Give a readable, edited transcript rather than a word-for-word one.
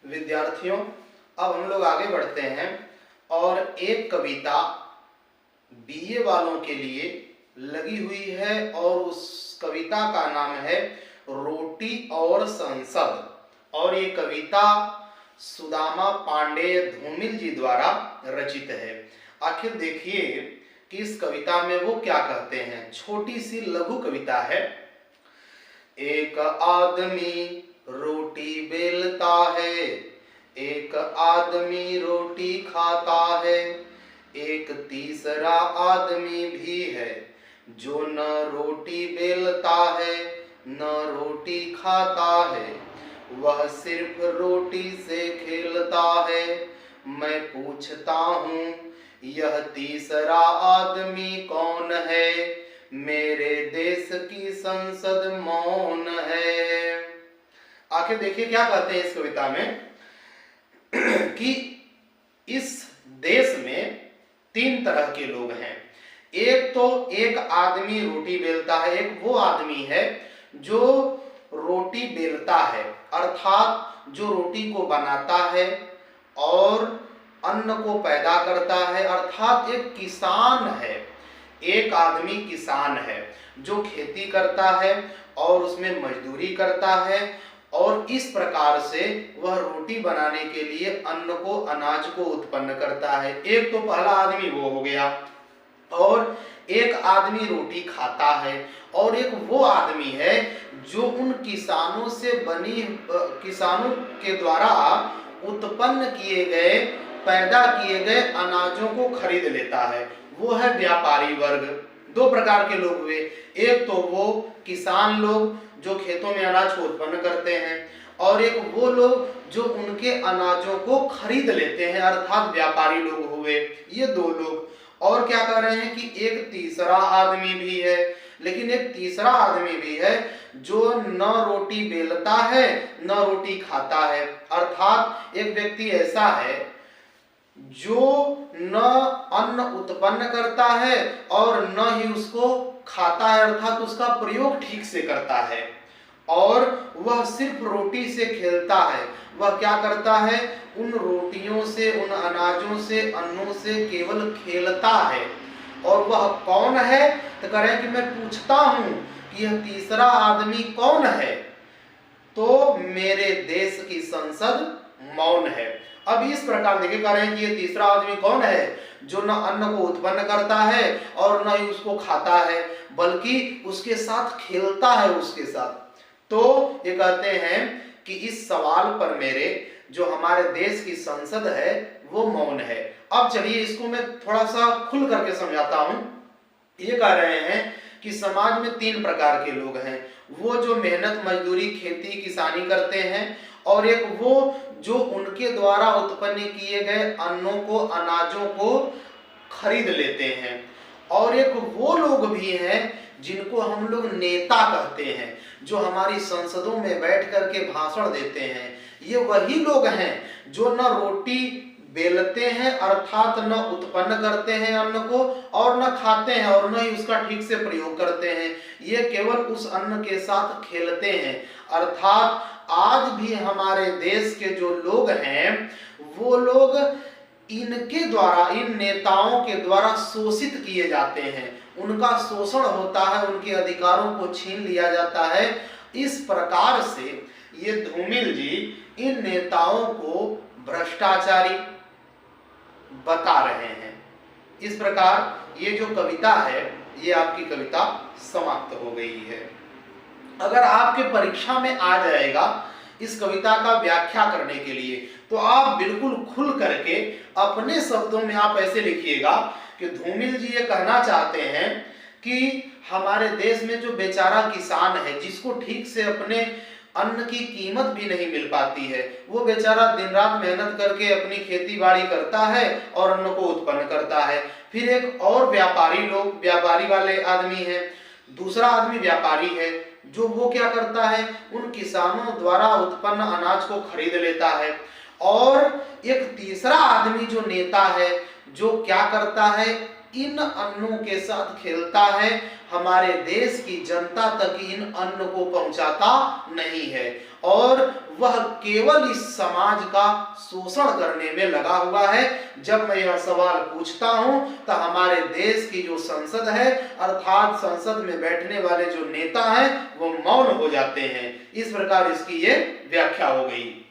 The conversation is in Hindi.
विद्यार्थियों, अब हम लोग आगे बढ़ते हैं और एक कविता बीए वालों के लिए लगी हुई है और उस कविता का नाम है रोटी और संसद। और ये कविता सुदामा पांडेय धूमिल जी द्वारा रचित है। आखिर देखिए कि इस कविता में वो क्या कहते हैं। छोटी सी लघु कविता है। एक आदमी रोटी बेलता है, एक आदमी रोटी खाता है, एक तीसरा आदमी भी है जो न रोटी बेलता है न रोटी खाता है, वह सिर्फ रोटी से खेलता है। मैं पूछता हूँ यह तीसरा आदमी कौन है, मेरे देश की संसद मौन है। आखिर देखिए क्या कहते हैं इस कविता में कि इस देश में तीन तरह के लोग हैं। एक तो एक आदमी रोटी बेलता है, एक वो आदमी है जो रोटी बेलता है, अर्थात जो रोटी को बनाता है और अन्न को पैदा करता है, अर्थात एक किसान है। एक आदमी किसान है जो खेती करता है और उसमें मजदूरी करता है और इस प्रकार से वह रोटी बनाने के लिए अन्न को, अनाज को उत्पन्न करता है। एक तो पहला आदमी वो हो गया। और एक आदमी रोटी खाता है और एक वो आदमी है जो उन किसानों से बनी, किसानों के द्वारा उत्पन्न किए गए, पैदा किए गए अनाजों को खरीद लेता है। वो है व्यापारी वर्ग। दो प्रकार के लोग हुए। एक तो वो किसान लोग जो खेतों में अनाज को उत्पन्न करते हैं, और एक वो लोग जो उनके अनाजों को खरीद लेते हैं, अर्थात व्यापारी लोग हुए। ये दो लोग। और क्या कह रहे हैं कि एक तीसरा आदमी भी है, लेकिन एक तीसरा आदमी भी है जो न रोटी बेलता है न रोटी खाता है, अर्थात एक व्यक्ति ऐसा है जो न अन्न उत्पन्न करता है और न ही उसको खाता है, अर्थात उसका प्रयोग ठीक से करता है। और वह सिर्फ रोटी से खेलता है। वह क्या करता है, उन रोटियों से, उन अनाजों से, अन्नों से केवल खेलता है। और वह कौन है तो कह रहे हैं कि मैं पूछता हूं कि यह तीसरा आदमी कौन है, तो मेरे देश की संसद मौन है। अब इस प्रकार देखिए कह रहे हैं कि ये तीसरा आदमी कौन है जो न अन्न को उत्पन्न करता है और न ही उसको खाता है, बल्कि उसके साथ खेलता है उसके साथ। तो ये कहते हैं कि इस सवाल पर मेरे जो हमारे देश की संसद है वो मौन है। अब चलिए इसको मैं थोड़ा सा खुल करके समझाता हूं। ये कह रहे हैं कि समाज में तीन प्रकार के लोग हैं। वो जो मेहनत मजदूरी खेती किसानी करते हैं, और एक वो जो उनके द्वारा उत्पन्न किए गए अन्नों को, अनाजों को खरीद लेते हैं, और एक वो लोग भी हैं जिनको हम लोग नेता कहते हैं, जो हमारी संसदों में बैठ करके भाषण देते हैं। ये वही लोग हैं जो न रोटी बेलते हैं, अर्थात न उत्पन्न करते हैं अन्न को, और न खाते हैं और न ही उसका ठीक से प्रयोग करते हैं। ये केवल उस अन्न के साथ खेलते हैं। अर्थात आज भी हमारे देश के जो लोग हैं वो लोग इनके द्वारा, इन नेताओं के द्वारा शोषित किए जाते हैं। उनका शोषण होता है, उनके अधिकारों को छीन लिया जाता है। इस प्रकार से ये धूमिल जी इन नेताओं को भ्रष्टाचारी बता रहे हैं। इस प्रकार ये जो कविता है ये आपकी कविता समाप्त हो गई है। अगर आपके परीक्षा में आ जाएगा इस कविता का व्याख्या करने के लिए, तो आप बिल्कुल खुल करके अपने शब्दों में आप ऐसे लिखिएगा कि धूमिल जी ये कहना चाहते हैं कि हमारे देश में जो बेचारा किसान है, जिसको ठीक से अपने अन्न की कीमत भी नहीं मिल पाती है, वो बेचारा दिन रात मेहनत करके अपनी खेती बाड़ी करता है और अन्न को उत्पन्न करता है। फिर एक और व्यापारी वाले आदमी है, दूसरा आदमी व्यापारी है जो वो क्या करता है, उन किसानों द्वारा उत्पन्न अनाज को खरीद लेता है। और एक तीसरा आदमी जो नेता है जो क्या करता है, इन अन्नों के साथ खेलता है, हमारे देश की जनता तक इन अन्न को पहुंचाता नहीं है और वह केवल इस समाज का शोषण करने में लगा हुआ है। जब मैं यह सवाल पूछता हूं तो हमारे देश की जो संसद है अर्थात संसद में बैठने वाले जो नेता हैं वो मौन हो जाते हैं। इस प्रकार इसकी ये व्याख्या हो गई।